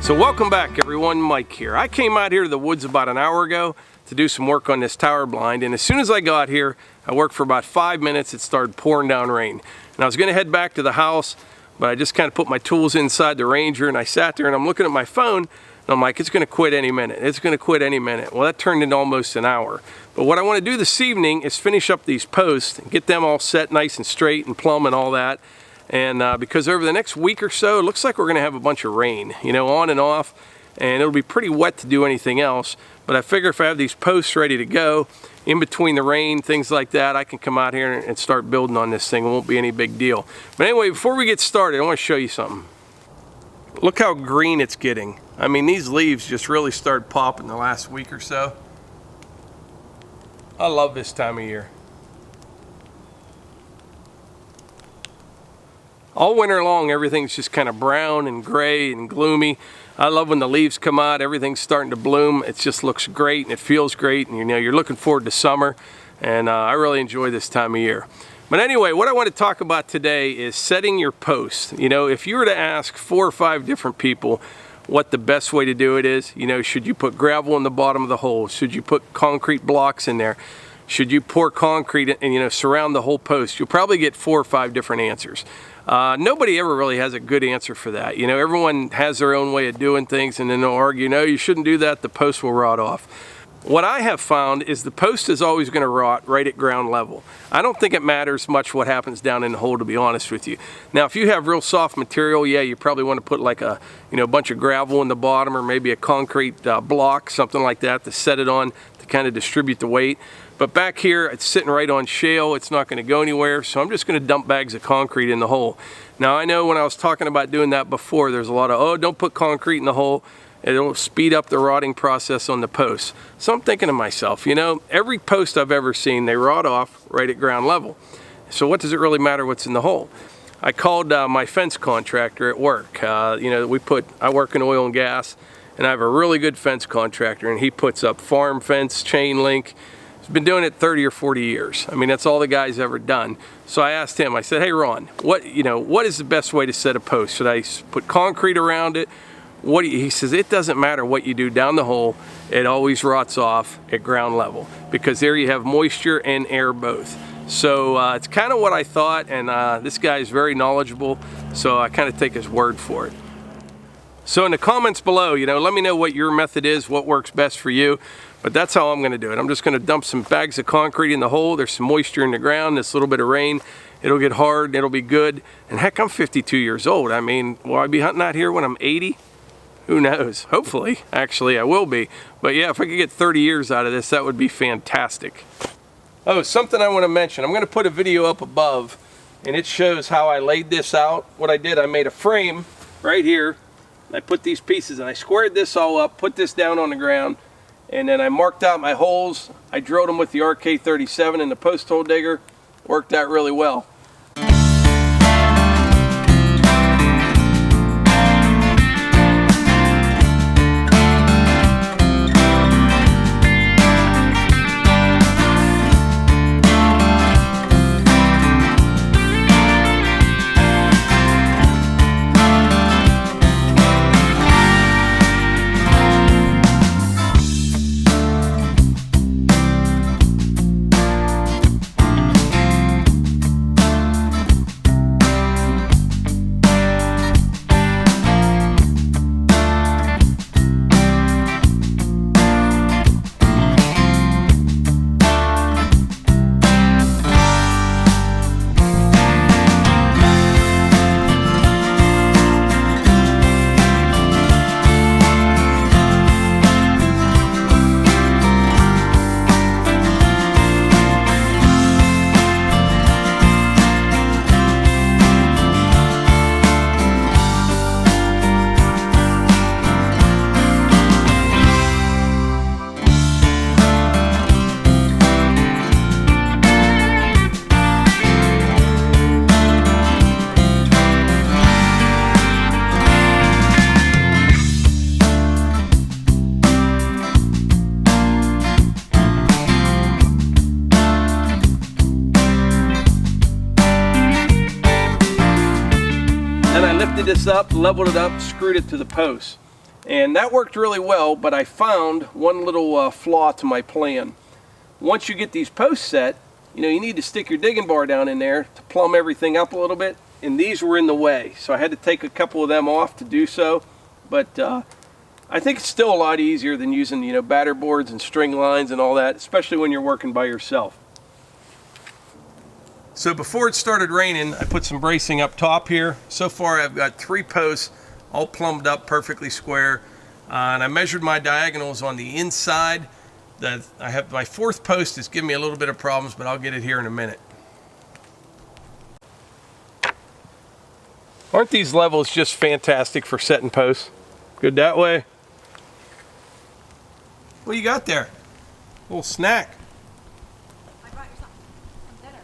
So welcome back everyone, Mike here. I came out here to the woods about an hour ago to do some work on this tower blind, and as soon as I got here, I worked for about 5 minutes, it started pouring down rain. And I was gonna head back to the house, but I just kind of put my tools inside the Ranger and I sat there and I'm looking at my phone and I'm like, it's gonna quit any minute, it's gonna quit any minute. Well, that turned into almost an hour. But what I wanna do this evening is finish up these posts and get them all set nice and straight and plumb and all that. And because over the next week or so, it looks like we're gonna have a bunch of rain, you know, on and off, and it'll be pretty wet to do anything else. But I figure if I have these posts ready to go, in between the rain, things like that, I can come out here and start building on this thing. It won't be any big deal. But anyway, before we get started, I wanna show you something. Look how green it's getting. I mean, these leaves just really started popping the last week or so. I love this time of year. All winter long, everything's just kind of brown and gray and gloomy. I love when the leaves come out, everything's starting to bloom. It just looks great and it feels great, and you know, you're looking forward to summer, and I really enjoy this time of year. But anyway, what I want to talk about today is setting your posts. You know, if you were to ask 4 or 5 different people what the best way to do it is, you know, should you put gravel in the bottom of the hole? Should you put concrete blocks in there? Should you pour concrete and, you know, surround the whole post? You'll probably get 4 or 5 different answers. Nobody ever really has a good answer for that. You know, everyone has their own way of doing things, and then they'll argue, no, you shouldn't do that, the post will rot off. What I have found is the post is always going to rot right at ground level. I don't think it matters much what happens down in the hole, to be honest with you. Now, if you have real soft material, yeah, you probably want to put like a, you know, a bunch of gravel in the bottom, or maybe a concrete block, something like that, to set it on to kind of distribute the weight. But back here, it's sitting right on shale, it's not going to go anywhere, so I'm just going to dump bags of concrete in the hole. Now, I know when I was talking about doing that before, there's a lot of, oh, don't put concrete in the hole, it'll speed up the rotting process on the posts. So I'm thinking to myself, you know, every post I've ever seen, they rot off right at ground level. So what does it really matter what's in the hole? I called my fence contractor at work. You know, I work in oil and gas, and I have a really good fence contractor, and he puts up farm fence, chain link. He's been doing it 30 or 40 years. I mean, that's all the guy's ever done. So I asked him, I said, hey Ron, what is the best way to set a post? Should I put concrete around it? He says, it doesn't matter what you do down the hole, it always rots off at ground level, because there you have moisture and air both. So it's kind of what I thought, and this guy is very knowledgeable, so I kind of take his word for it. So in the comments below, you know, let me know what your method is, what works best for you. But that's how I'm going to do it. I'm just going to dump some bags of concrete in the hole. There's some moisture in the ground, this little bit of rain. It'll get hard, it'll be good. And heck, I'm 52 years old. I mean, will I be hunting out here when I'm 80? Who knows? Hopefully. Actually, I will be. But yeah, if I could get 30 years out of this, that would be fantastic. Oh, something I want to mention. I'm going to put a video up above, and it shows how I laid this out. What I did, I made a frame right here. I put these pieces, and I squared this all up, put this down on the ground, and then I marked out my holes. I drilled them with the RK37 and the post hole digger. Worked out really well. This up, leveled it up, screwed it to the post. And that worked really well, but I found one little flaw to my plan. Once you get these posts set, you know, you need to stick your digging bar down in there to plumb everything up a little bit, and these were in the way. So I had to take a couple of them off to do so, but I think it's still a lot easier than using, you know, batter boards and string lines and all that, especially when you're working by yourself. So before it started raining, I put some bracing up top here. So far I've got 3 posts all plumbed up perfectly square, and I measured my diagonals on the inside. I have my 4th post is giving me a little bit of problems, but I'll get it here in a minute. Aren't these levels just fantastic for setting posts? Good that way. What do you got there? A little snack. I brought you some dinner.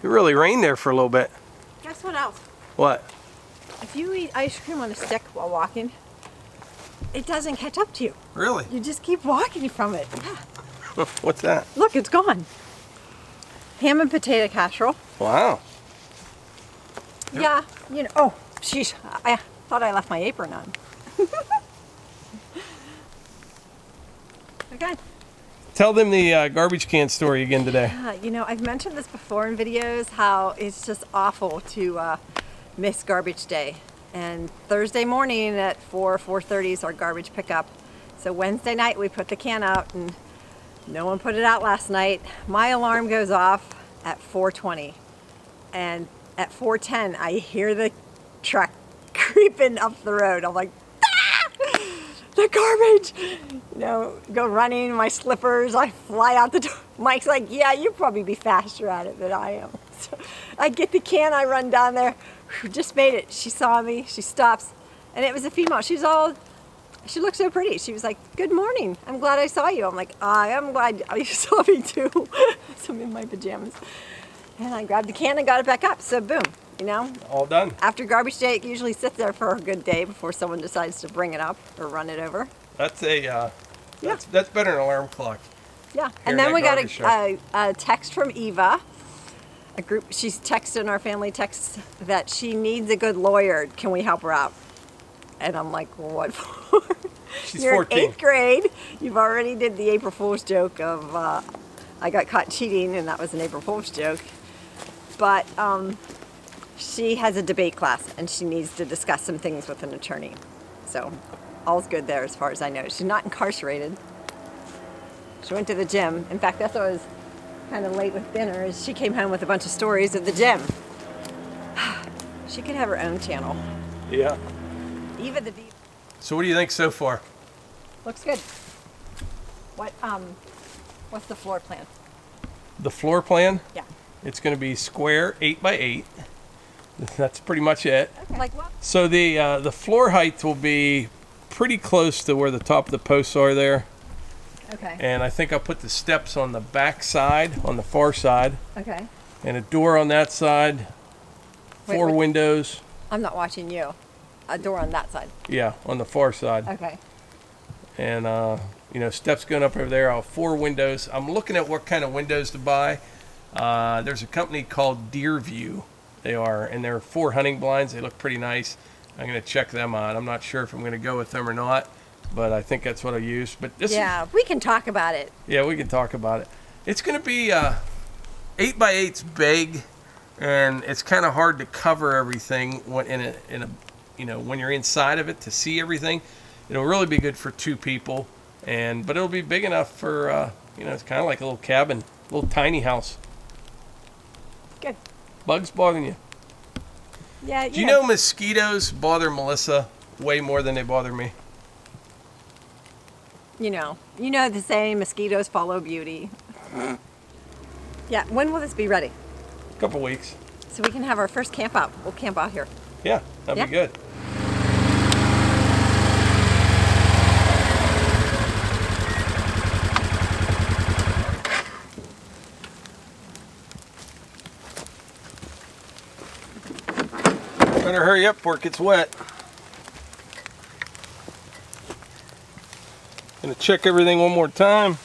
It really rained there for a little bit. Guess what else? What? If you eat ice cream on a stick while walking, it doesn't catch up to you. Really? You just keep walking from it. Yeah. What's that? Look, it's gone. Ham and potato casserole. Wow. Yeah, you know. Oh, sheesh. I thought I left my apron on. Okay. Tell them the garbage can story again today. You know, I've mentioned this before in videos, how it's just awful to miss garbage day. And Thursday morning at 4:30 is our garbage pickup. So Wednesday night we put the can out, and no one put it out last night. My alarm goes off at 4:20, and at 4:10 I hear the truck creeping up the road. I'm like, ah! The garbage! You know, go running, my slippers, I fly out the door. Mike's like, yeah, you'll probably be faster at it than I am. So I get the can, I run down there. Just made it. She saw me, she stops, and it was a female. She looked so pretty. She was like, good morning, I'm glad I saw you. I'm like, I am glad you saw me too. So I'm in my pajamas. And I grabbed the can and got it back up. So boom, you know. All done. After garbage day, it usually sits there for a good day before someone decides to bring it up or run it over. That's that's better than an alarm clock. Yeah, and then we got a text from Eva. She's texted our family text that she needs a good lawyer. Can we help her out? And I'm like, well, what for? She's You're 14. in 8th grade. You've already did the April Fool's joke of I got caught cheating, and that was an April Fool's joke. But she has a debate class, and she needs to discuss some things with an attorney. So all's good there as far as I know. She's not incarcerated. She went to the gym. In fact, that's why I was kind of late with dinner, is she came home with a bunch of stories at the gym. She could have her own channel. Yeah. Eva the Diva. So what do you think so far? Looks good. What's the floor plan? The floor plan? Yeah. It's going to be square 8 by 8. That's pretty much it. Okay. Like what? So the floor height will be pretty close to where the top of the posts are there. Okay. And I think I'll put the steps on the back side, on the far side. Okay. And a door on that side. Four windows. I'm not watching you. A door on that side. Yeah, on the far side. Okay. And you know, steps going up over there. I'll have 4 windows. I'm looking at what kind of windows to buy. There's a company called Deerview. They are, and they're 4 hunting blinds. They look pretty nice. I'm going to check them out. I'm not sure if I'm going to go with them or not, but I think that's what I'll use. But this we can talk about it. Yeah, we can talk about it. It's going to be 8 by 8's big, and it's kind of hard to cover everything when when you're inside of it to see everything. It'll really be good for 2 people, but it'll be big enough for it's kind of like a little cabin, a little tiny house. Good. Bugs bothering you? Yeah. Do you know mosquitoes bother Melissa way more than they bother me? You know the saying, mosquitoes follow beauty. Yeah. When will this be ready? A couple weeks. So we can have our first camp out. We'll camp out here. Yeah, that'd be good. Better hurry up before it gets wet. Gonna check everything one more time.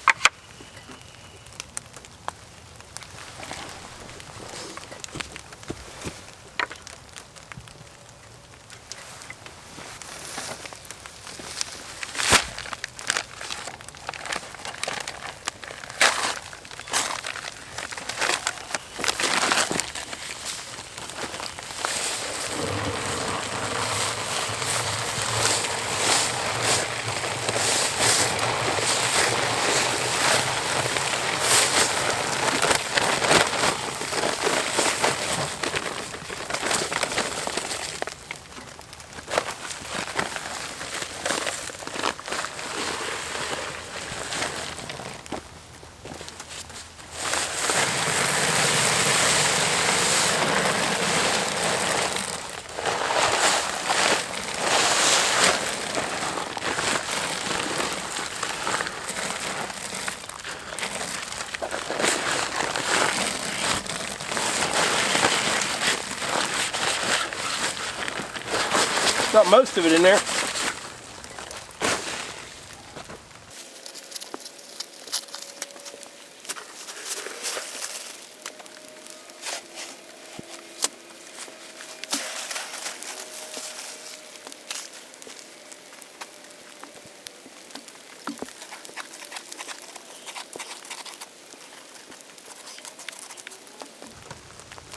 Got most of it in there.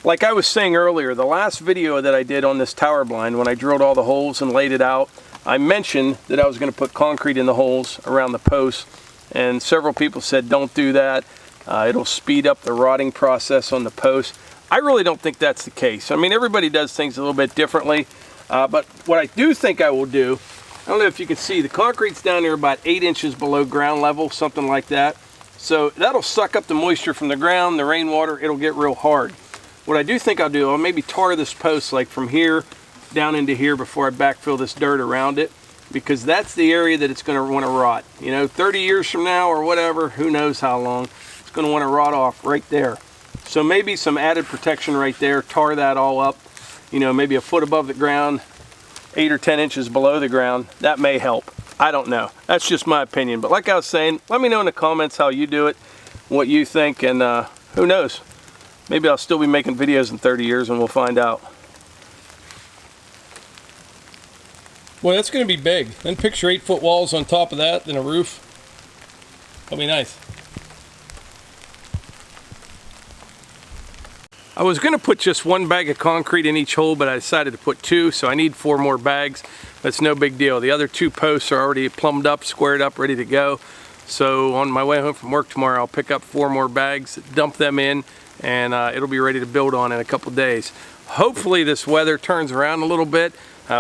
Like I was saying earlier, the last video that I did on this tower blind, when I drilled all the holes and laid it out, I mentioned that I was going to put concrete in the holes around the posts, and several people said don't do that. It'll speed up the rotting process on the post. I really don't think that's the case. I mean, everybody does things a little bit differently, but what I do think I will do, I don't know if you can see, the concrete's down there about 8 inches below ground level, something like that. So that'll suck up the moisture from the ground, the rainwater, it'll get real hard. What I do think I'll do, I'll maybe tar this post like from here down into here before I backfill this dirt around it, because that's the area that it's going to want to rot. You know, 30 years from now or whatever, who knows how long, it's going to want to rot off right there. So maybe some added protection right there, tar that all up, you know, maybe a foot above the ground, 8 or 10 inches below the ground. That may help. I don't know. That's just my opinion. But like I was saying, let me know in the comments how you do it, what you think, and who knows? Maybe I'll still be making videos in 30 years and we'll find out. Boy, that's going to be big. Then picture 8-foot walls on top of that, then a roof. That'll be nice. I was going to put just 1 bag of concrete in each hole, but I decided to put 2, so I need 4 more bags. That's no big deal. The other 2 posts are already plumbed up, squared up, ready to go. So on my way home from work tomorrow, I'll pick up 4 more bags, dump them in, and it'll be ready to build on in a couple days. Hopefully this weather turns around a little bit.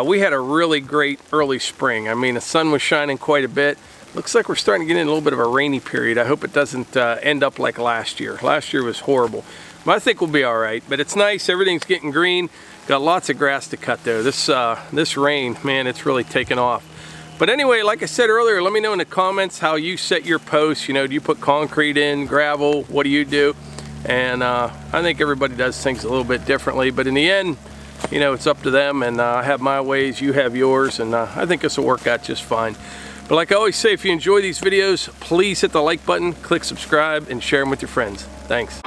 We had a really great early spring. I mean, the sun was shining quite a bit. Looks like we're starting to get in a little bit of a rainy period. I hope it doesn't end up like last year. Last year was horrible. But I think we'll be all right. But it's nice, everything's getting green. Got lots of grass to cut though. This rain, man, it's really taken off. But anyway, like I said earlier, let me know in the comments how you set your posts. You know, do you put concrete in, gravel? What do you do? And I think everybody does things a little bit differently, but in the end, you know, it's up to them, and I have my ways, you have yours, and I think this will work out just fine. But like I always say, if you enjoy these videos, please hit the like button, click subscribe, and share them with your friends. Thanks.